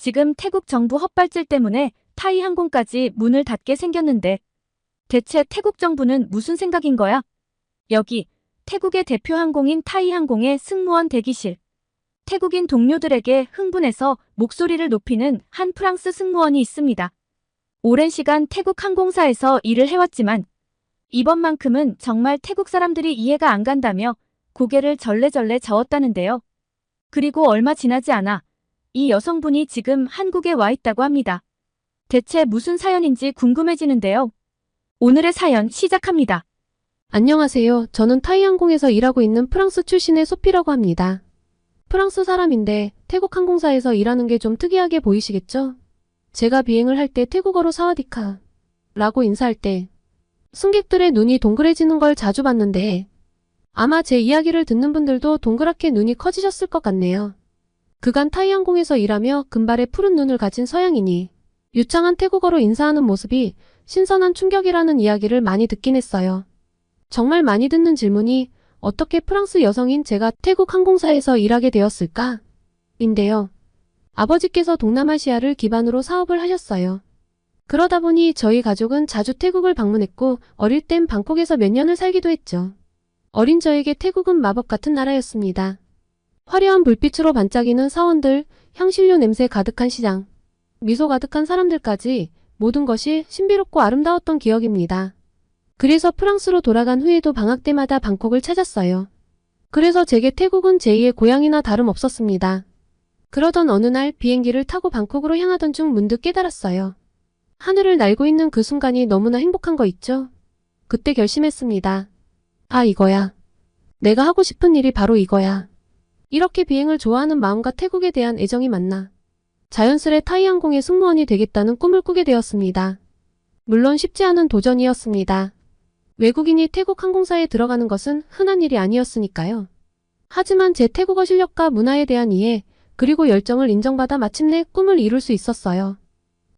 지금 태국 정부 헛발질 때문에 타이 항공까지 문을 닫게 생겼는데 대체 태국 정부는 무슨 생각인 거야? 여기 태국의 대표 항공인 타이 항공의 승무원 대기실. 태국인 동료들에게 흥분해서 목소리를 높이는 한 프랑스 승무원이 있습니다. 오랜 시간 태국 항공사에서 일을 해왔지만 이번만큼은 정말 태국 사람들이 이해가 안 간다며 고개를 절레절레 저었다는데요. 그리고 얼마 지나지 않아 이 여성분이 지금 한국에 와 있다고 합니다. 대체 무슨 사연인지 궁금해지는데요. 오늘의 사연 시작합니다. 안녕하세요. 저는 타이항공에서 일하고 있는 프랑스 출신의 소피라고 합니다. 프랑스 사람인데 태국 항공사에서 일하는 게 좀 특이하게 보이시겠죠? 제가 비행을 할 때 태국어로 사와디카 라고 인사할 때 승객들의 눈이 동그래지는 걸 자주 봤는데 아마 제 이야기를 듣는 분들도 동그랗게 눈이 커지셨을 것 같네요. 그간 타이항공에서 일하며 금발의 푸른 눈을 가진 서양인이 유창한 태국어로 인사하는 모습이 신선한 충격이라는 이야기를 많이 듣긴 했어요. 정말 많이 듣는 질문이 어떻게 프랑스 여성인 제가 태국 항공사에서 일하게 되었을까? 인데요. 아버지께서 동남아시아를 기반으로 사업을 하셨어요. 그러다 보니 저희 가족은 자주 태국을 방문했고 어릴 땐 방콕에서 몇 년을 살기도 했죠. 어린 저에게 태국은 마법 같은 나라였습니다. 화려한 불빛으로 반짝이는 사원들, 향신료 냄새 가득한 시장, 미소 가득한 사람들까지 모든 것이 신비롭고 아름다웠던 기억입니다. 그래서 프랑스로 돌아간 후에도 방학 때마다 방콕을 찾았어요. 그래서 제게 태국은 제2의 고향이나 다름없었습니다. 그러던 어느 날 비행기를 타고 방콕으로 향하던 중 문득 깨달았어요. 하늘을 날고 있는 그 순간이 너무나 행복한 거 있죠? 그때 결심했습니다. 아, 이거야. 내가 하고 싶은 일이 바로 이거야. 이렇게 비행을 좋아하는 마음과 태국에 대한 애정이 만나 자연스레 타이항공의 승무원이 되겠다는 꿈을 꾸게 되었습니다. 물론 쉽지 않은 도전이었습니다. 외국인이 태국 항공사에 들어가는 것은 흔한 일이 아니었으니까요. 하지만 제 태국어 실력과 문화에 대한 이해, 그리고 열정을 인정받아 마침내 꿈을 이룰 수 있었어요.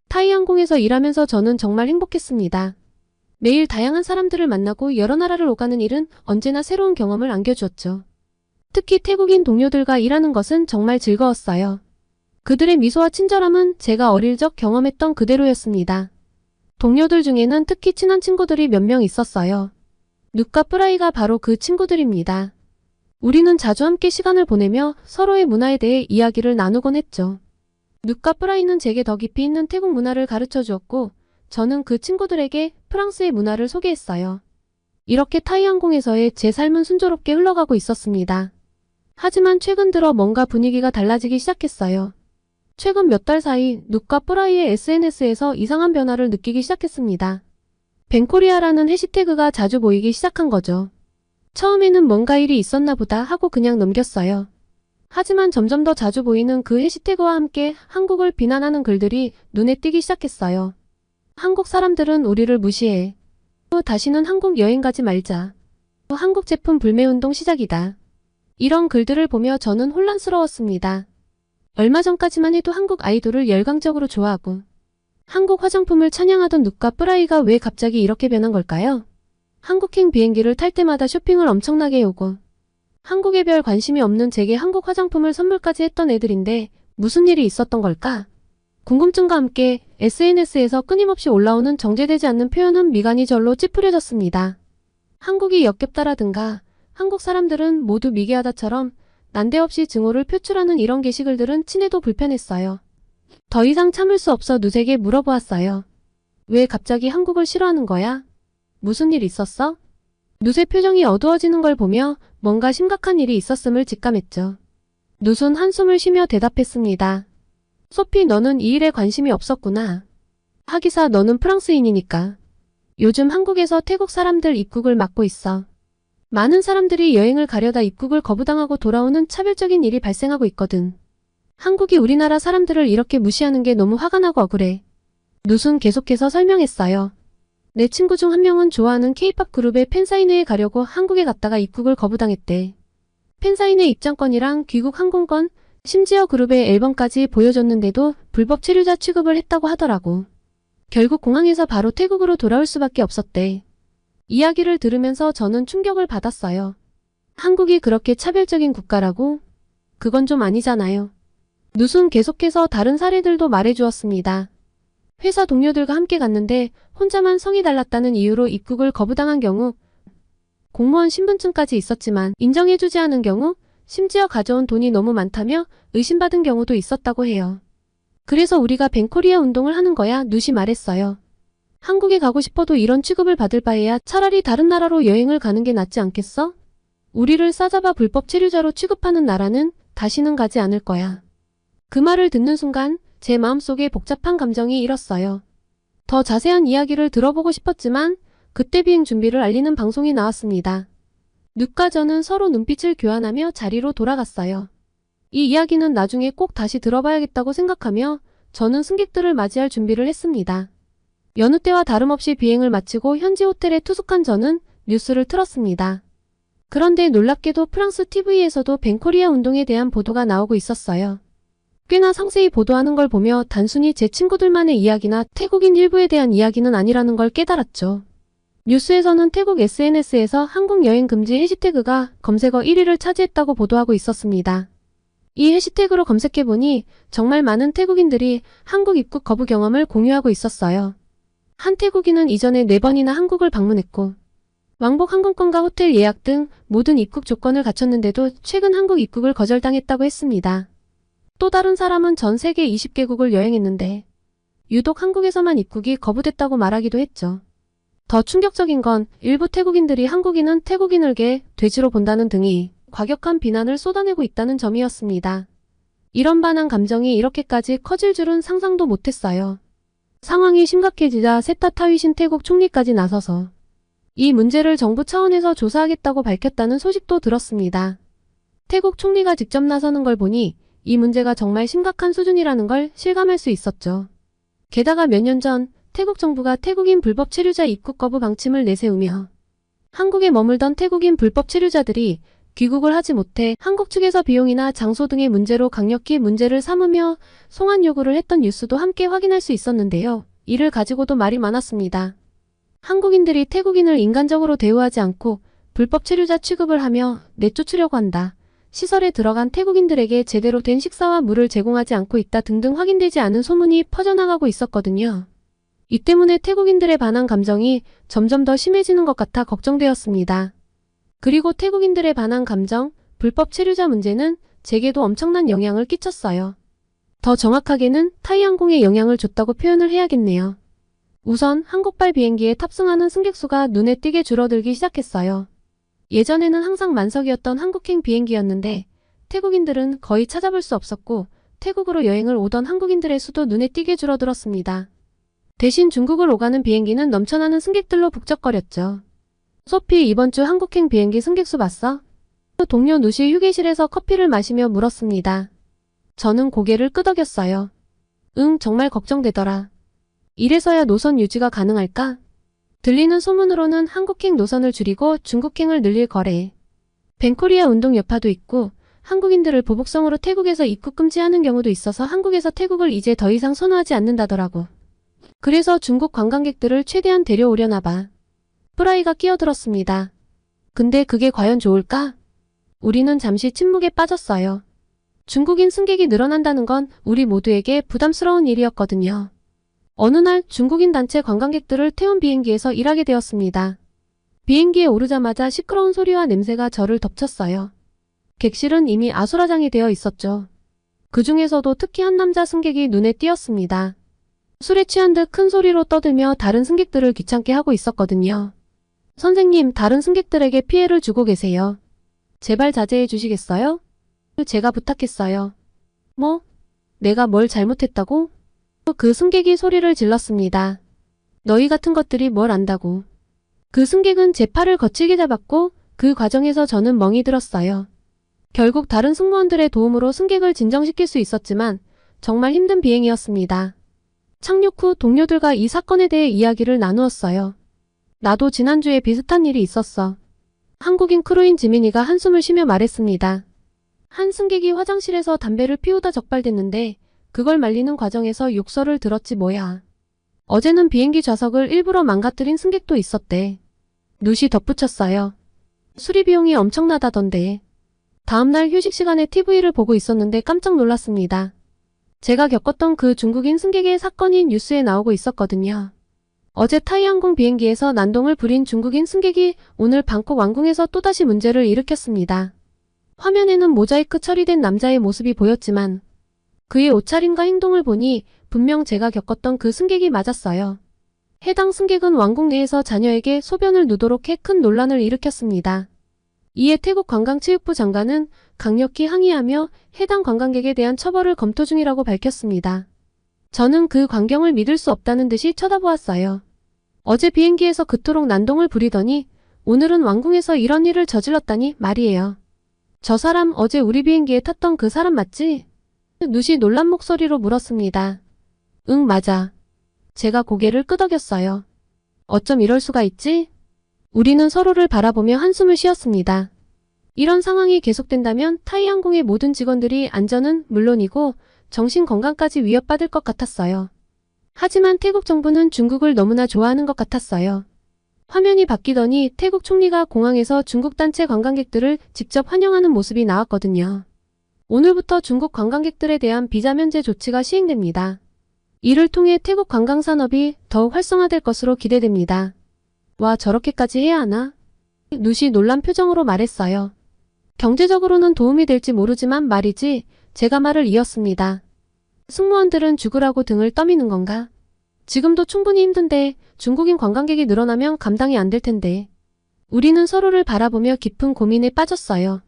타이항공에서 일하면서 저는 정말 행복했습니다. 매일 다양한 사람들을 만나고 여러 나라를 오가는 일은 언제나 새로운 경험을 안겨주었죠. 특히 태국인 동료들과 일하는 것은 정말 즐거웠어요. 그들의 미소와 친절함은 제가 어릴 적 경험했던 그대로였습니다. 동료들 중에는 특히 친한 친구들이 몇 명 있었어요. 누카 프라이가 바로 그 친구들입니다. 우리는 자주 함께 시간을 보내며 서로의 문화에 대해 이야기를 나누곤 했죠. 누카 프라이는 제게 더 깊이 있는 태국 문화를 가르쳐 주었고 저는 그 친구들에게 프랑스의 문화를 소개했어요. 이렇게 타이항공에서의 제 삶은 순조롭게 흘러가고 있었습니다. 하지만 최근 들어 뭔가 분위기가 달라지기 시작했어요. 최근 몇 달 사이 누카 프라이의 SNS에서 이상한 변화를 느끼기 시작했습니다. 벤코리아라는 해시태그가 자주 보이기 시작한 거죠. 처음에는 뭔가 일이 있었나 보다 하고 그냥 넘겼어요. 하지만 점점 더 자주 보이는 그 해시태그와 함께 한국을 비난하는 글들이 눈에 띄기 시작했어요. 한국 사람들은 우리를 무시해. 다시는 한국 여행 가지 말자. 한국 제품 불매운동 시작이다. 이런 글들을 보며 저는 혼란스러웠습니다. 얼마 전까지만 해도 한국 아이돌을 열광적으로 좋아하고 한국 화장품을 찬양하던 누카 프라이가 왜 갑자기 이렇게 변한 걸까요? 한국행 비행기를 탈 때마다 쇼핑을 엄청나게 해오고 한국에 별 관심이 없는 제게 한국 화장품을 선물까지 했던 애들인데 무슨 일이 있었던 걸까? 궁금증과 함께 SNS에서 끊임없이 올라오는 정제되지 않는 표현은 미간이 절로 찌푸려졌습니다. 한국이 역겹다라든가 한국 사람들은 모두 미개하다처럼 난데없이 증오를 표출하는 이런 게시글들은 친해도 불편했어요. 더 이상 참을 수 없어 누색에 물어보았어요. 왜 갑자기 한국을 싫어하는 거야? 무슨 일 있었어? 누세 표정이 어두워지는 걸 보며 뭔가 심각한 일이 있었음을 직감했죠. 누순 한숨을 쉬며 대답했습니다. 소피, 너는 이 일에 관심이 없었구나. 하기사 너는 프랑스인이니까. 요즘 한국에서 태국 사람들 입국을 막고 있어. 많은 사람들이 여행을 가려다 입국을 거부당하고 돌아오는 차별적인 일이 발생하고 있거든. 한국이 우리나라 사람들을 이렇게 무시하는 게 너무 화가 나고 억울해. 누순 계속해서 설명했어요. 내 친구 중 한 명은 좋아하는 K-팝 그룹의 팬사인회에 가려고 한국에 갔다가 입국을 거부당했대. 팬사인회 입장권이랑 귀국 항공권, 심지어 그룹의 앨범까지 보여줬는데도 불법 체류자 취급을 했다고 하더라고. 결국 공항에서 바로 태국으로 돌아올 수밖에 없었대. 이야기를 들으면서 저는 충격을 받았어요. 한국이 그렇게 차별적인 국가라고? 그건 좀 아니잖아요. 누순 계속해서 다른 사례들도 말해주었습니다. 회사 동료들과 함께 갔는데 혼자만 성이 달랐다는 이유로 입국을 거부당한 경우, 공무원 신분증까지 있었지만 인정해주지 않은 경우, 심지어 가져온 돈이 너무 많다며 의심받은 경우도 있었다고 해요. 그래서 우리가 뱅코리아 운동을 하는 거야, 누시 말했어요. 한국에 가고 싶어도 이런 취급을 받을 바에야 차라리 다른 나라로 여행을 가는 게 낫지 않겠어? 우리를 싸잡아 불법 체류자로 취급하는 나라는 다시는 가지 않을 거야. 그 말을 듣는 순간 제 마음속에 복잡한 감정이 일었어요. 더 자세한 이야기를 들어보고 싶었지만 그때 비행 준비를 알리는 방송이 나왔습니다. 눅과 저는 서로 눈빛을 교환하며 자리로 돌아갔어요. 이 이야기는 나중에 꼭 다시 들어봐야겠다고 생각하며 저는 승객들을 맞이할 준비를 했습니다. 여느 때와 다름없이 비행을 마치고 현지 호텔에 투숙한 저는 뉴스를 틀었습니다. 그런데 놀랍게도 프랑스 TV에서도 뱅코리아 운동에 대한 보도가 나오고 있었어요. 꽤나 상세히 보도하는 걸 보며 단순히 제 친구들만의 이야기나 태국인 일부에 대한 이야기는 아니라는 걸 깨달았죠. 뉴스에서는 태국 SNS에서 한국 여행 금지 해시태그가 검색어 1위를 차지했다고 보도하고 있었습니다. 이 해시태그로 검색해보니 정말 많은 태국인들이 한국 입국 거부 경험을 공유하고 있었어요. 한 태국인은 이전에 4번이나 한국을 방문했고 왕복 항공권과 호텔 예약 등 모든 입국 조건을 갖췄는데도 최근 한국 입국을 거절당했다고 했습니다. 또 다른 사람은 전 세계 20개국을 여행했는데 유독 한국에서만 입국이 거부됐다고 말하기도 했죠. 더 충격적인 건 일부 태국인들이 한국인은 태국인을게 돼지로 본다는 등이 과격한 비난을 쏟아내고 있다는 점이었습니다. 이런 반한 감정이 이렇게까지 커질 줄은 상상도 못했어요. 상황이 심각해지자 세타 타위신 태국 총리까지 나서서 이 문제를 정부 차원에서 조사하겠다고 밝혔다는 소식도 들었습니다. 태국 총리가 직접 나서는 걸 보니 이 문제가 정말 심각한 수준이라는 걸 실감할 수 있었죠. 게다가 몇 년 전 태국 정부가 태국인 불법 체류자 입국 거부 방침을 내세우며 한국에 머물던 태국인 불법 체류자들이 귀국을 하지 못해 한국 측에서 비용이나 장소 등의 문제로 강력히 문제를 삼으며 송환 요구를 했던 뉴스도 함께 확인할 수 있었는데요. 이를 가지고도 말이 많았습니다. 한국인들이 태국인을 인간적으로 대우하지 않고 불법 체류자 취급을 하며 내쫓으려고 한다. 시설에 들어간 태국인들에게 제대로 된 식사와 물을 제공하지 않고 있다 등등 확인되지 않은 소문이 퍼져나가고 있었거든요. 이 때문에 태국인들의 반한 감정이 점점 더 심해지는 것 같아 걱정되었습니다. 그리고 태국인들의 반한 감정, 불법 체류자 문제는 제게도 엄청난 영향을 끼쳤어요. 더 정확하게는 타이항공에 영향을 줬다고 표현을 해야겠네요. 우선 한국발 비행기에 탑승하는 승객 수가 눈에 띄게 줄어들기 시작했어요. 예전에는 항상 만석이었던 한국행 비행기였는데 태국인들은 거의 찾아볼 수 없었고 태국으로 여행을 오던 한국인들의 수도 눈에 띄게 줄어들었습니다. 대신 중국을 오가는 비행기는 넘쳐나는 승객들로 북적거렸죠. 소피, 이번 주 한국행 비행기 승객수 봤어? 동료 누시 휴게실에서 커피를 마시며 물었습니다. 저는 고개를 끄덕였어요. 응, 정말 걱정되더라. 이래서야 노선 유지가 가능할까? 들리는 소문으로는 한국행 노선을 줄이고 중국행을 늘릴 거래. 뱅코리아 운동 여파도 있고 한국인들을 보복성으로 태국에서 입국 금지하는 경우도 있어서 한국에서 태국을 이제 더 이상 선호하지 않는다더라고. 그래서 중국 관광객들을 최대한 데려오려나 봐. 프라이가 끼어들었습니다. 근데 그게 과연 좋을까? 우리는 잠시 침묵에 빠졌어요. 중국인 승객이 늘어난다는 건 우리 모두에게 부담스러운 일이었거든요. 어느 날 중국인 단체 관광객들을 태운 비행기에서 일하게 되었습니다. 비행기에 오르자마자 시끄러운 소리와 냄새가 저를 덮쳤어요. 객실은 이미 아수라장이 되어 있었죠. 그 중에서도 특히 한 남자 승객이 눈에 띄었습니다. 술에 취한 듯 큰 소리로 떠들며 다른 승객들을 귀찮게 하고 있었거든요. 선생님, 다른 승객들에게 피해를 주고 계세요. 제발 자제해 주시겠어요? 제가 부탁했어요. 뭐? 내가 뭘 잘못했다고? 그 승객이 소리를 질렀습니다. 너희 같은 것들이 뭘 안다고. 그 승객은 제 팔을 거칠게 잡았고 그 과정에서 저는 멍이 들었어요. 결국 다른 승무원들의 도움으로 승객을 진정시킬 수 있었지만 정말 힘든 비행이었습니다. 착륙 후 동료들과 이 사건에 대해 이야기를 나누었어요. 나도 지난주에 비슷한 일이 있었어. 한국인 크루인 지민이가 한숨을 쉬며 말했습니다. 한 승객이 화장실에서 담배를 피우다 적발됐는데 그걸 말리는 과정에서 욕설을 들었지 뭐야. 어제는 비행기 좌석을 일부러 망가뜨린 승객도 있었대. 누시 덧붙였어요. 수리 비용이 엄청나다던데. 다음날 휴식 시간에 TV를 보고 있었는데 깜짝 놀랐습니다. 제가 겪었던 그 중국인 승객의 사건이 뉴스에 나오고 있었거든요. 어제 타이항공 비행기에서 난동을 부린 중국인 승객이 오늘 방콕 왕궁에서 또다시 문제를 일으켰습니다. 화면에는 모자이크 처리된 남자의 모습이 보였지만 그의 옷차림과 행동을 보니 분명 제가 겪었던 그 승객이 맞았어요. 해당 승객은 왕궁 내에서 자녀에게 소변을 누도록 해 큰 논란을 일으켰습니다. 이에 태국 관광체육부 장관은 강력히 항의하며 해당 관광객에 대한 처벌을 검토 중이라고 밝혔습니다. 저는 그 광경을 믿을 수 없다는 듯이 쳐다보았어요. 어제 비행기에서 그토록 난동을 부리더니 오늘은 왕궁에서 이런 일을 저질렀다니 말이에요. 저 사람 어제 우리 비행기에 탔던 그 사람 맞지? 누시 놀란 목소리로 물었습니다. 응, 맞아. 제가 고개를 끄덕였어요. 어쩜 이럴 수가 있지? 우리는 서로를 바라보며 한숨을 쉬었습니다. 이런 상황이 계속된다면 타이항공의 모든 직원들이 안전은 물론이고 정신 건강까지 위협받을 것 같았어요. 하지만 태국 정부는 중국을 너무나 좋아하는 것 같았어요. 화면이 바뀌더니 태국 총리가 공항에서 중국 단체 관광객들을 직접 환영하는 모습이 나왔거든요. 오늘부터 중국 관광객들에 대한 비자 면제 조치가 시행됩니다. 이를 통해 태국 관광산업이 더욱 활성화될 것으로 기대됩니다. 와, 저렇게까지 해야 하나? 누시 놀란 표정으로 말했어요. 경제적으로는 도움이 될지 모르지만 말이지, 제가 말을 이었습니다. 승무원들은 죽으라고 등을 떠미는 건가? 지금도 충분히 힘든데 중국인 관광객이 늘어나면 감당이 안 될 텐데. 우리는 서로를 바라보며 깊은 고민에 빠졌어요.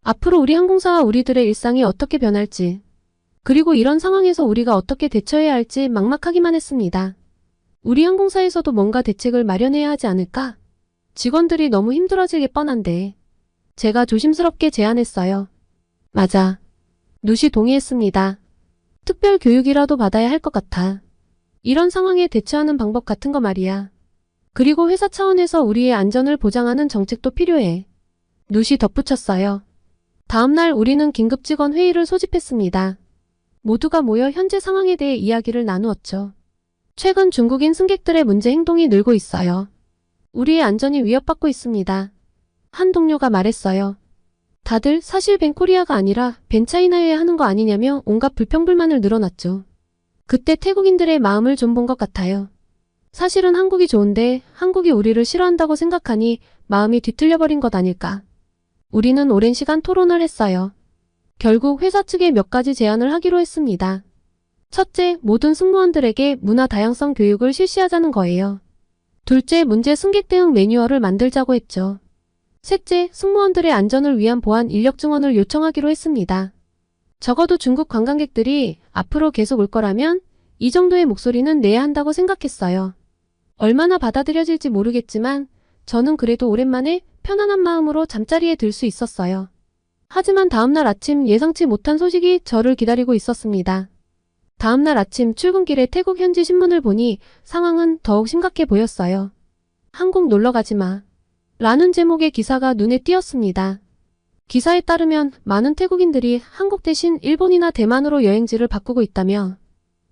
앞으로 우리 항공사와 우리들의 일상이 어떻게 변할지, 그리고 이런 상황에서 우리가 어떻게 대처해야 할지 막막하기만 했습니다. 우리 항공사에서도 뭔가 대책을 마련해야 하지 않을까? 직원들이 너무 힘들어지게 뻔한데. 제가 조심스럽게 제안했어요. 맞아. 누시 동의했습니다. 특별 교육이라도 받아야 할 것 같아. 이런 상황에 대처하는 방법 같은 거 말이야. 그리고 회사 차원에서 우리의 안전을 보장하는 정책도 필요해. 누시 덧붙였어요. 다음날 우리는 긴급 직원 회의를 소집했습니다. 모두가 모여 현재 상황에 대해 이야기를 나누었죠. 최근 중국인 승객들의 문제 행동이 늘고 있어요. 우리의 안전이 위협받고 있습니다. 한 동료가 말했어요. 다들 사실 벤코리아가 아니라 벤차이나여야 하는 거 아니냐며 온갖 불평불만을 늘어놨죠. 그때 태국인들의 마음을 좀 본 것 같아요. 사실은 한국이 좋은데 한국이 우리를 싫어한다고 생각하니 마음이 뒤틀려버린 것 아닐까. 우리는 오랜 시간 토론을 했어요. 결국 회사 측에 몇 가지 제안을 하기로 했습니다. 첫째, 모든 승무원들에게 문화 다양성 교육을 실시하자는 거예요. 둘째, 문제 승객 대응 매뉴얼을 만들자고 했죠. 셋째, 승무원들의 안전을 위한 보안 인력 증원을 요청하기로 했습니다. 적어도 중국 관광객들이 앞으로 계속 올 거라면 이 정도의 목소리는 내야 한다고 생각했어요. 얼마나 받아들여질지 모르겠지만 저는 그래도 오랜만에 편안한 마음으로 잠자리에 들 수 있었어요. 하지만 다음날 아침 예상치 못한 소식이 저를 기다리고 있었습니다. 다음날 아침 출근길에 태국 현지 신문을 보니 상황은 더욱 심각해 보였어요. 한국 놀러 가지 마. 라는 제목의 기사가 눈에 띄었습니다. 기사에 따르면 많은 태국인들이 한국 대신 일본이나 대만으로 여행지를 바꾸고 있다며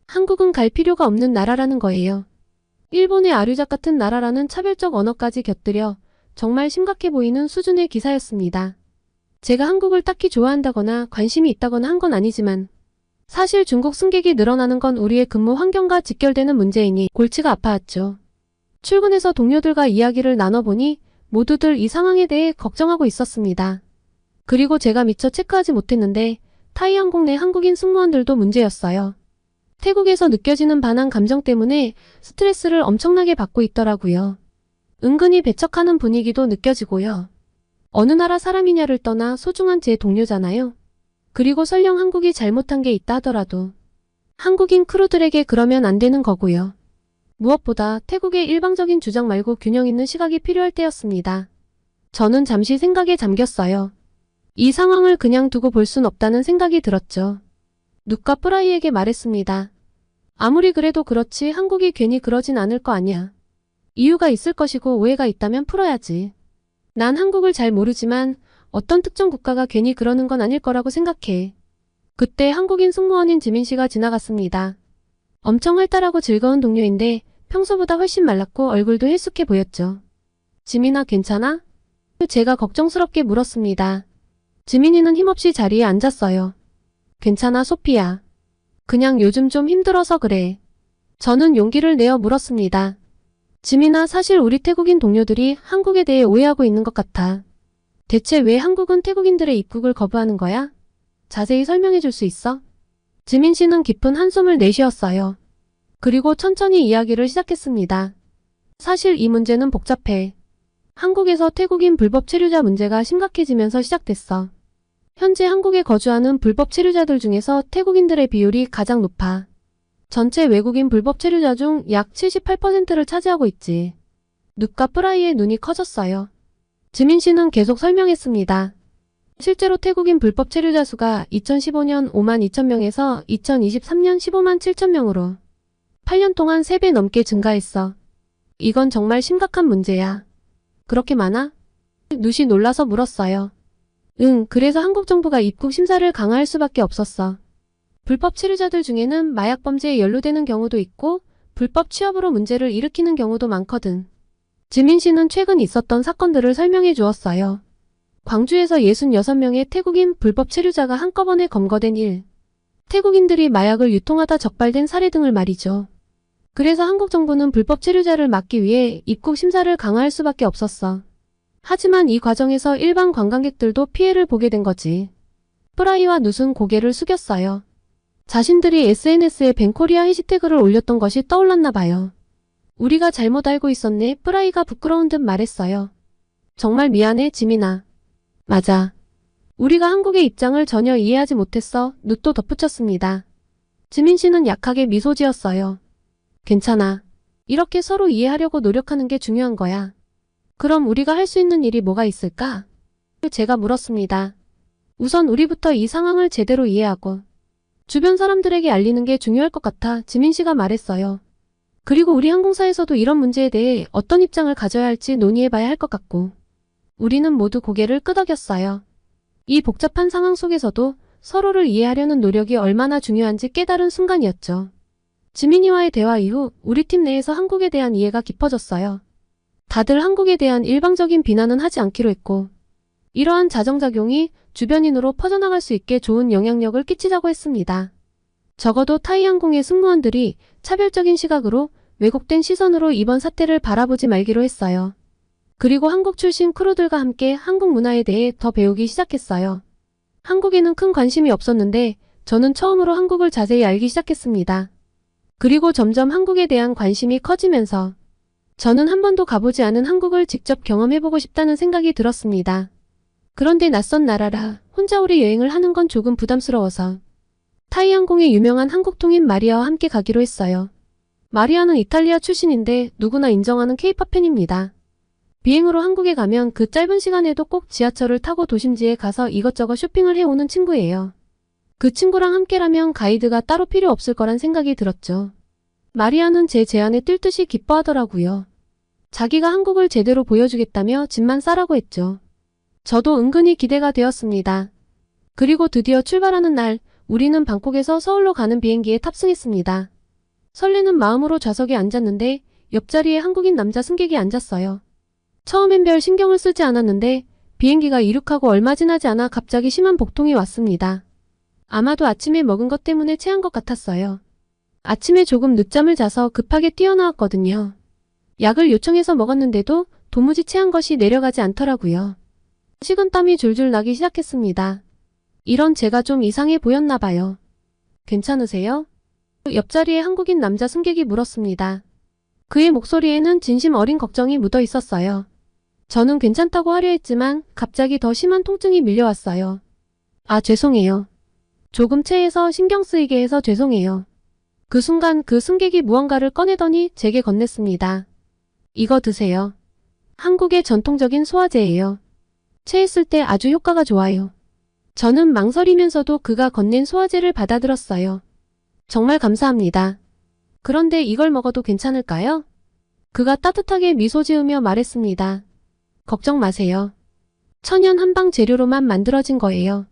한국은 갈 필요가 없는 나라라는 거예요. 일본의 아류작 같은 나라라는 차별적 언어까지 곁들여 정말 심각해 보이는 수준의 기사였습니다. 제가 한국을 딱히 좋아한다거나 관심이 있다거나 한 건 아니지만 사실 중국 승객이 늘어나는 건 우리의 근무 환경과 직결되는 문제이니 골치가 아파왔죠. 출근해서 동료들과 이야기를 나눠보니 모두들 이 상황에 대해 걱정하고 있었습니다. 그리고 제가 미처 체크하지 못했는데 타이항공 내 한국인 승무원들도 문제였어요. 태국에서 느껴지는 반한 감정 때문에 스트레스를 엄청나게 받고 있더라고요. 은근히 배척하는 분위기도 느껴지고요. 어느 나라 사람이냐를 떠나 소중한 제 동료잖아요. 그리고 설령 한국이 잘못한 게 있다 하더라도 한국인 크루들에게 그러면 안 되는 거고요. 무엇보다 태국의 일방적인 주장 말고 균형 있는 시각이 필요할 때였습니다. 저는 잠시 생각에 잠겼어요. 이 상황을 그냥 두고 볼 순 없다는 생각이 들었죠. 누카 프라이에게 말했습니다. 아무리 그래도 그렇지 한국이 괜히 그러진 않을 거 아니야. 이유가 있을 것이고 오해가 있다면 풀어야지. 난 한국을 잘 모르지만 어떤 특정 국가가 괜히 그러는 건 아닐 거라고 생각해. 그때 한국인 승무원인 지민 씨가 지나갔습니다. 엄청 활달하고 즐거운 동료인데 평소보다 훨씬 말랐고 얼굴도 헬쑥해 보였죠. 지민아, 괜찮아? 제가 걱정스럽게 물었습니다. 지민이는 힘없이 자리에 앉았어요. 괜찮아, 소피야. 그냥 요즘 좀 힘들어서 그래. 저는 용기를 내어 물었습니다. 지민아, 사실 우리 태국인 동료들이 한국에 대해 오해하고 있는 것 같아. 대체 왜 한국은 태국인들의 입국을 거부하는 거야? 자세히 설명해 줄 수 있어? 지민 씨는 깊은 한숨을 내쉬었어요. 그리고 천천히 이야기를 시작했습니다. 사실 이 문제는 복잡해. 한국에서 태국인 불법 체류자 문제가 심각해지면서 시작됐어. 현재 한국에 거주하는 불법 체류자들 중에서 태국인들의 비율이 가장 높아. 전체 외국인 불법 체류자 중 약 78%를 차지하고 있지. 눕과 프라이의 눈이 커졌어요. 지민 씨는 계속 설명했습니다. 실제로 태국인 불법 체류자 수가 2015년 5만 2천 명에서 2023년 15만 7천 명으로 8년 동안 3배 넘게 증가했어. 이건 정말 심각한 문제야. 그렇게 많아? 누시 놀라서 물었어요. 응, 그래서 한국 정부가 입국 심사를 강화할 수밖에 없었어. 불법 체류자들 중에는 마약 범죄에 연루되는 경우도 있고 불법 취업으로 문제를 일으키는 경우도 많거든. 지민 씨는 최근 있었던 사건들을 설명해 주었어요. 광주에서 66명의 태국인 불법 체류자가 한꺼번에 검거된 일. 태국인들이 마약을 유통하다 적발된 사례 등을 말이죠. 그래서 한국 정부는 불법 체류자를 막기 위해 입국 심사를 강화할 수밖에 없었어. 하지만 이 과정에서 일반 관광객들도 피해를 보게 된 거지. 프라이와 눕은 고개를 숙였어요. 자신들이 SNS에 벤코리아 해시태그를 올렸던 것이 떠올랐나 봐요. 우리가 잘못 알고 있었네. 프라이가 부끄러운 듯 말했어요. 정말 미안해, 지민아. 맞아. 우리가 한국의 입장을 전혀 이해하지 못했어. 눕도 덧붙였습니다. 지민 씨는 약하게 미소 지었어요. 괜찮아. 이렇게 서로 이해하려고 노력하는 게 중요한 거야. 그럼 우리가 할 수 있는 일이 뭐가 있을까? 제가 물었습니다. 우선 우리부터 이 상황을 제대로 이해하고 주변 사람들에게 알리는 게 중요할 것 같아 지민 씨가 말했어요. 그리고 우리 항공사에서도 이런 문제에 대해 어떤 입장을 가져야 할지 논의해봐야 할 것 같고. 우리는 모두 고개를 끄덕였어요. 이 복잡한 상황 속에서도 서로를 이해하려는 노력이 얼마나 중요한지 깨달은 순간이었죠. 지민이와의 대화 이후 우리 팀 내에서 한국에 대한 이해가 깊어졌어요. 다들 한국에 대한 일방적인 비난은 하지 않기로 했고 이러한 자정작용이 주변인으로 퍼져나갈 수 있게 좋은 영향력을 끼치자고 했습니다. 적어도 타이항공의 승무원들이 차별적인 시각으로 왜곡된 시선으로 이번 사태를 바라보지 말기로 했어요. 그리고 한국 출신 크루들과 함께 한국 문화에 대해 더 배우기 시작했어요. 한국에는 큰 관심이 없었는데 저는 처음으로 한국을 자세히 알기 시작했습니다. 그리고 점점 한국에 대한 관심이 커지면서 저는 한 번도 가보지 않은 한국을 직접 경험해보고 싶다는 생각이 들었습니다. 그런데 낯선 나라라 혼자 오래 여행을 하는 건 조금 부담스러워서 타이항공의 유명한 한국통인 마리아와 함께 가기로 했어요. 마리아는 이탈리아 출신인데 누구나 인정하는 케이팝 팬입니다. 비행으로 한국에 가면 그 짧은 시간에도 꼭 지하철을 타고 도심지에 가서 이것저것 쇼핑을 해오는 친구예요. 그 친구랑 함께라면 가이드가 따로 필요 없을 거란 생각이 들었죠. 마리아는 제 제안에 뛸 듯이 기뻐하더라고요. 자기가 한국을 제대로 보여주겠다며 짐만 싸라고 했죠. 저도 은근히 기대가 되었습니다. 그리고 드디어 출발하는 날 우리는 방콕에서 서울로 가는 비행기에 탑승했습니다. 설레는 마음으로 좌석에 앉았는데 옆자리에 한국인 남자 승객이 앉았어요. 처음엔 별 신경을 쓰지 않았는데 비행기가 이륙하고 얼마 지나지 않아 갑자기 심한 복통이 왔습니다. 아마도 아침에 먹은 것 때문에 체한 것 같았어요. 아침에 조금 늦잠을 자서 급하게 뛰어나왔거든요. 약을 요청해서 먹었는데도 도무지 체한 것이 내려가지 않더라고요. 식은땀이 줄줄 나기 시작했습니다. 이런 제가 좀 이상해 보였나 봐요. 괜찮으세요? 옆자리에 한국인 남자 승객이 물었습니다. 그의 목소리에는 진심 어린 걱정이 묻어 있었어요. 저는 괜찮다고 하려 했지만 갑자기 더 심한 통증이 밀려왔어요. 아, 죄송해요. 조금 체해서 신경 쓰이게 해서 죄송해요. 그 순간 그 승객이 무언가를 꺼내더니 제게 건넸습니다. 이거 드세요. 한국의 전통적인 소화제예요. 체했을 때 아주 효과가 좋아요. 저는 망설이면서도 그가 건넨 소화제를 받아들었어요. 정말 감사합니다. 그런데 이걸 먹어도 괜찮을까요? 그가 따뜻하게 미소 지으며 말했습니다. 걱정 마세요. 천연 한방 재료로만 만들어진 거예요.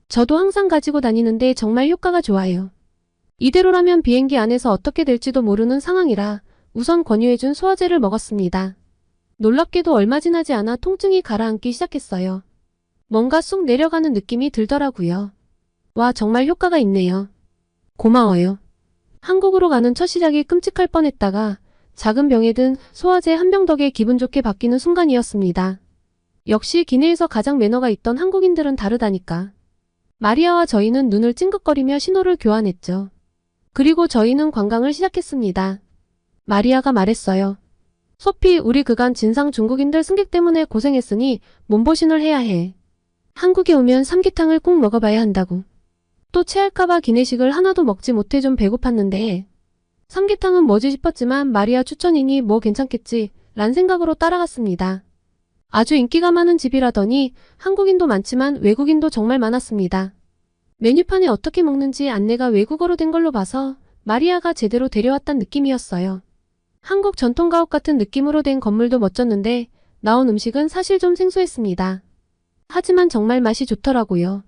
저도 항상 가지고 다니는데 정말 효과가 좋아요. 이대로라면 비행기 안에서 어떻게 될지도 모르는 상황이라 우선 권유해준 소화제를 먹었습니다. 놀랍게도 얼마 지나지 않아 통증이 가라앉기 시작했어요. 뭔가 쑥 내려가는 느낌이 들더라고요. 와, 정말 효과가 있네요. 고마워요. 한국으로 가는 첫 시작이 끔찍할 뻔했다가 작은 병에 든 소화제 한 병 덕에 기분 좋게 바뀌는 순간이었습니다. 역시 기내에서 가장 매너가 있던 한국인들은 다르다니까. 마리아와 저희는 눈을 찡긋거리며 신호를 교환했죠. 그리고 저희는 관광을 시작했습니다. 마리아가 말했어요. 소피, 우리 그간 진상 중국인들 승객 때문에 고생했으니 몸보신을 해야 해. 한국에 오면 삼계탕을 꼭 먹어봐야 한다고. 또 체할까봐 기내식을 하나도 먹지 못해 좀 배고팠는데 삼계탕은 뭐지 싶었지만 마리아 추천이니 뭐 괜찮겠지 란 생각으로 따라갔습니다. 아주 인기가 많은 집이라더니 한국인도 많지만 외국인도 정말 많았습니다. 메뉴판에 어떻게 먹는지 안내가 외국어로 된 걸로 봐서 마리아가 제대로 데려왔단 느낌이었어요. 한국 전통가옥 같은 느낌으로 된 건물도 멋졌는데 나온 음식은 사실 좀 생소했습니다. 하지만 정말 맛이 좋더라고요.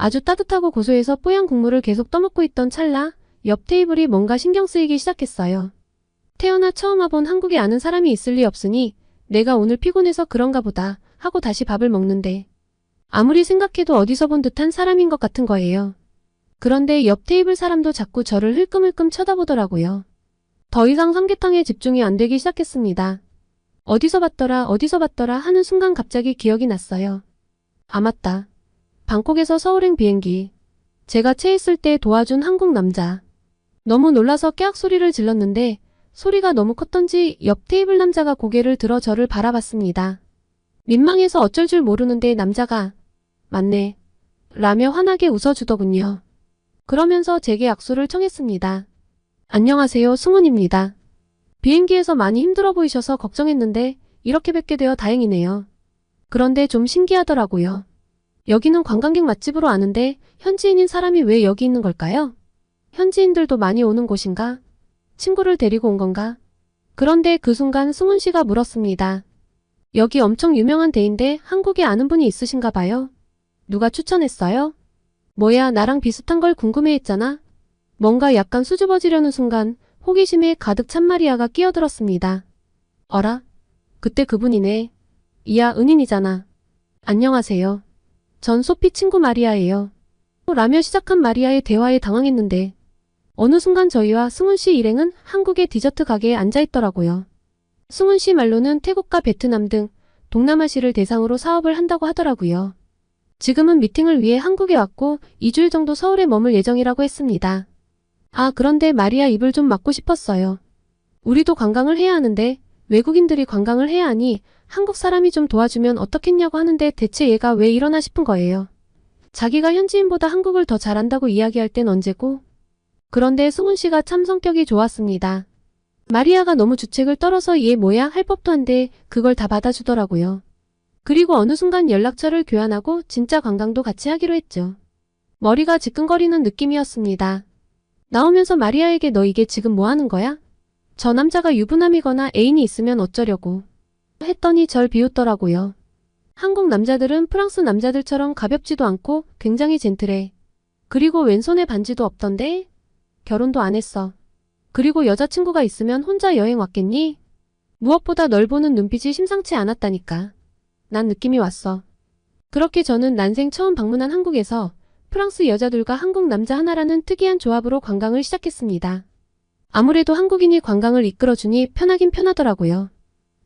아주 따뜻하고 고소해서 뽀얀 국물을 계속 떠먹고 있던 찰나 옆 테이블이 뭔가 신경 쓰이기 시작했어요. 태어나 처음 와본 한국에 아는 사람이 있을 리 없으니 내가 오늘 피곤해서 그런가 보다 하고 다시 밥을 먹는데 아무리 생각해도 어디서 본 듯한 사람인 것 같은 거예요. 그런데 옆 테이블 사람도 자꾸 저를 흘끔흘끔 쳐다보더라고요. 더 이상 삼계탕에 집중이 안 되기 시작했습니다. 어디서 봤더라 하는 순간 갑자기 기억이 났어요. 아 맞다. 방콕에서 서울행 비행기. 제가 체했을 때 도와준 한국 남자. 너무 놀라서 깨악 소리를 질렀는데 소리가 너무 컸던지 옆 테이블 남자가 고개를 들어 저를 바라봤습니다. 민망해서 어쩔 줄 모르는데 남자가 맞네 라며 환하게 웃어주더군요. 그러면서 제게 악수를 청했습니다. 안녕하세요, 승훈입니다. 비행기에서 많이 힘들어 보이셔서 걱정했는데 이렇게 뵙게 되어 다행이네요. 그런데 좀 신기하더라고요. 여기는 관광객 맛집으로 아는데 현지인인 사람이 왜 여기 있는 걸까요? 현지인들도 많이 오는 곳인가? 친구를 데리고 온 건가? 그런데 그 순간 승훈 씨가 물었습니다. 여기 엄청 유명한 데인데 한국에 아는 분이 있으신가 봐요? 누가 추천했어요? 뭐야, 나랑 비슷한 걸 궁금해했잖아. 뭔가 약간 수줍어지려는 순간 호기심에 가득 찬 마리아가 끼어들었습니다. 어라? 그때 그분이네. 이야, 은인이잖아. 안녕하세요. 전 소피 친구 마리아예요. 라며 시작한 마리아의 대화에 당황했는데 어느 순간 저희와 승훈 씨 일행은 한국의 디저트 가게에 앉아있더라고요. 승훈 씨 말로는 태국과 베트남 등 동남아시를 대상으로 사업을 한다고 하더라고요. 지금은 미팅을 위해 한국에 왔고 2주일 정도 서울에 머물 예정이라고 했습니다. 아, 그런데 마리아 입을 좀 막고 싶었어요. 우리도 관광을 해야 하는데 외국인들이 관광을 해야 하니 한국 사람이 좀 도와주면 어떻겠냐고 하는데 대체 얘가 왜 이러나 싶은 거예요. 자기가 현지인보다 한국을 더 잘한다고 이야기할 땐 언제고? 그런데 승훈 씨가 참 성격이 좋았습니다. 마리아가 너무 주책을 떨어서 얘 뭐야 할 법도 한데 그걸 다 받아주더라고요. 그리고 어느 순간 연락처를 교환하고 진짜 관광도 같이 하기로 했죠. 머리가 지끈거리는 느낌이었습니다. 나오면서 마리아에게 너 이게 지금 뭐 하는 거야? 저 남자가 유부남이거나 애인이 있으면 어쩌려고 했더니 절 비웃더라고요. 한국 남자들은 프랑스 남자들처럼 가볍지도 않고 굉장히 젠틀해. 그리고 왼손에 반지도 없던데? 결혼도 안 했어. 그리고 여자친구가 있으면 혼자 여행 왔겠니? 무엇보다 널 보는 눈빛이 심상치 않았다니까. 난 느낌이 왔어. 그렇게 저는 난생 처음 방문한 한국에서 프랑스 여자들과 한국 남자 하나라는 특이한 조합으로 관광을 시작했습니다. 아무래도 한국인이 관광을 이끌어주니 편하긴 편하더라고요.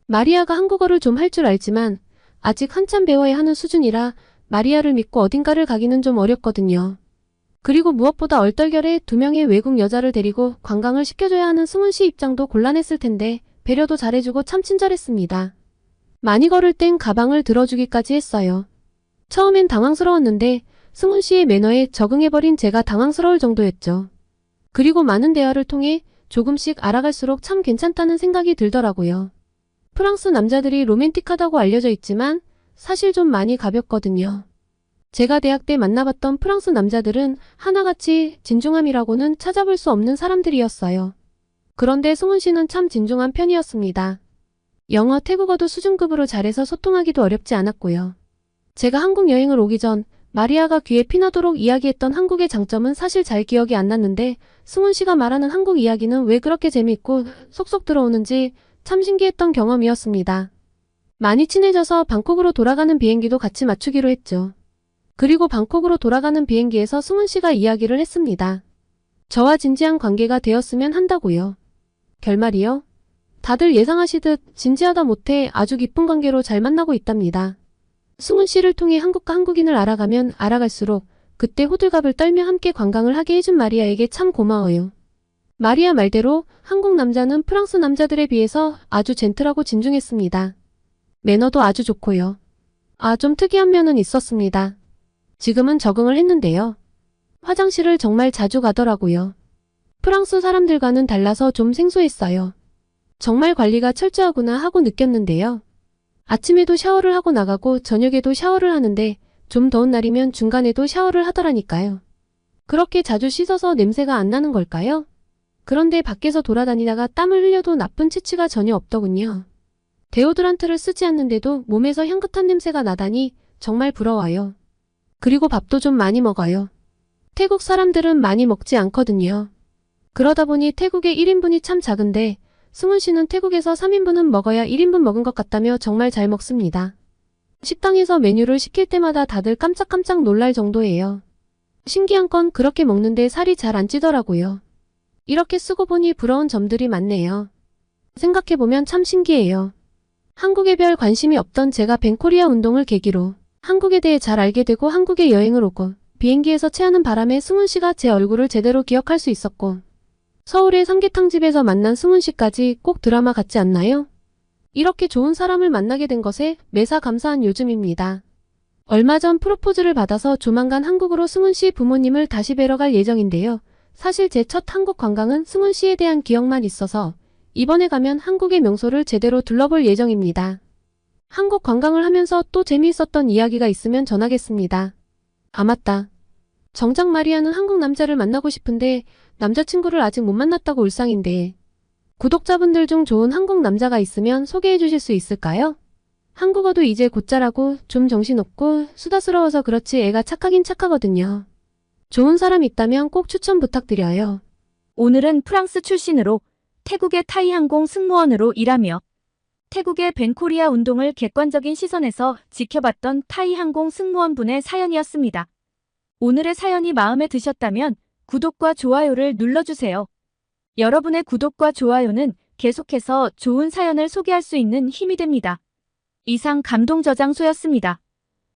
마리아가 한국어를 좀 할 줄 알지만 아직 한참 배워야 하는 수준이라 마리아를 믿고 어딘가를 가기는 좀 어렵거든요. 그리고 무엇보다 얼떨결에 2명의 외국 여자를 데리고 관광을 시켜줘야 하는 승훈 씨 입장도 곤란했을 텐데 배려도 잘해주고 참 친절했습니다. 많이 걸을 땐 가방을 들어주기까지 했어요. 처음엔 당황스러웠는데 승훈 씨의 매너에 적응해버린 제가 당황스러울 정도였죠. 그리고 많은 대화를 통해 조금씩 알아갈수록 참 괜찮다는 생각이 들더라고요. 프랑스 남자들이 로맨틱하다고 알려져 있지만 사실 좀 많이 가볍거든요. 제가 대학 때 만나봤던 프랑스 남자들은 하나같이 진중함이라고는 찾아볼 수 없는 사람들이었어요. 그런데 승훈 씨는 참 진중한 편이었습니다. 영어, 태국어도 수준급으로 잘해서 소통하기도 어렵지 않았고요. 제가 한국 여행을 오기 전 마리아가 귀에 피나도록 이야기했던 한국의 장점은 사실 잘 기억이 안 났는데 승훈 씨가 말하는 한국 이야기는 왜 그렇게 재미있고 속속 들어오는지 참 신기했던 경험이었습니다. 많이 친해져서 방콕으로 돌아가는 비행기도 같이 맞추기로 했죠. 그리고 방콕으로 돌아가는 비행기에서 승훈 씨가 이야기를 했습니다. 저와 진지한 관계가 되었으면 한다고요. 결말이요? 다들 예상하시듯 진지하다 못해 아주 깊은 관계로 잘 만나고 있답니다. 승훈 씨를 통해 한국과 한국인을 알아가면 알아갈수록 그때 호들갑을 떨며 함께 관광을 하게 해준 마리아에게 참 고마워요. 마리아 말대로 한국 남자는 프랑스 남자들에 비해서 아주 젠틀하고 진중했습니다. 매너도 아주 좋고요. 좀 특이한 면은 있었습니다. 지금은 적응을 했는데요. 화장실을 정말 자주 가더라고요. 프랑스 사람들과는 달라서 좀 생소했어요. 정말 관리가 철저하구나 하고 느꼈는데요. 아침에도 샤워를 하고 나가고 저녁에도 샤워를 하는데 좀 더운 날이면 중간에도 샤워를 하더라니까요. 그렇게 자주 씻어서 냄새가 안 나는 걸까요? 그런데 밖에서 돌아다니다가 땀을 흘려도 나쁜 치취가 전혀 없더군요. 데오드란트를 쓰지 않는데도 몸에서 향긋한 냄새가 나다니 정말 부러워요. 그리고 밥도 좀 많이 먹어요. 태국 사람들은 많이 먹지 않거든요. 그러다 보니 태국의 1인분이 참 작은데 승훈 씨는 태국에서 3인분은 먹어야 1인분 먹은 것 같다며 정말 잘 먹습니다. 식당에서 메뉴를 시킬 때마다 다들 깜짝깜짝 놀랄 정도예요. 신기한 건 그렇게 먹는데 살이 잘 안 찌더라고요. 이렇게 쓰고 보니 부러운 점들이 많네요. 생각해보면 참 신기해요. 한국에 별 관심이 없던 제가 벤코리아 운동을 계기로 한국에 대해 잘 알게 되고 한국에 여행을 오고 비행기에서 체하는 바람에 승훈 씨가 제 얼굴을 제대로 기억할 수 있었고 서울의 삼계탕집에서 만난 승훈 씨까지 꼭 드라마 같지 않나요? 이렇게 좋은 사람을 만나게 된 것에 매사 감사한 요즘입니다. 얼마 전 프로포즈를 받아서 조만간 한국으로 승훈 씨 부모님을 다시 뵈러 갈 예정인데요. 사실 제 첫 한국 관광은 승훈 씨에 대한 기억만 있어서 이번에 가면 한국의 명소를 제대로 둘러볼 예정입니다. 한국 관광을 하면서 또 재미있었던 이야기가 있으면 전하겠습니다. 맞다. 정작 마리아는 한국 남자를 만나고 싶은데 남자친구를 아직 못 만났다고 울상인데 구독자분들 중 좋은 한국 남자가 있으면 소개해 주실 수 있을까요? 한국어도 이제 곧 잘하고 좀 정신없고 수다스러워서 그렇지 애가 착하긴 착하거든요. 좋은 사람 있다면 꼭 추천 부탁드려요. 오늘은 프랑스 출신으로 태국의 타이항공 승무원으로 일하며 태국의 벤코리아 운동을 객관적인 시선에서 지켜봤던 타이항공 승무원분의 사연이었습니다. 오늘의 사연이 마음에 드셨다면 구독과 좋아요를 눌러주세요. 여러분의 구독과 좋아요는 계속해서 좋은 사연을 소개할 수 있는 힘이 됩니다. 이상 감동저장소였습니다.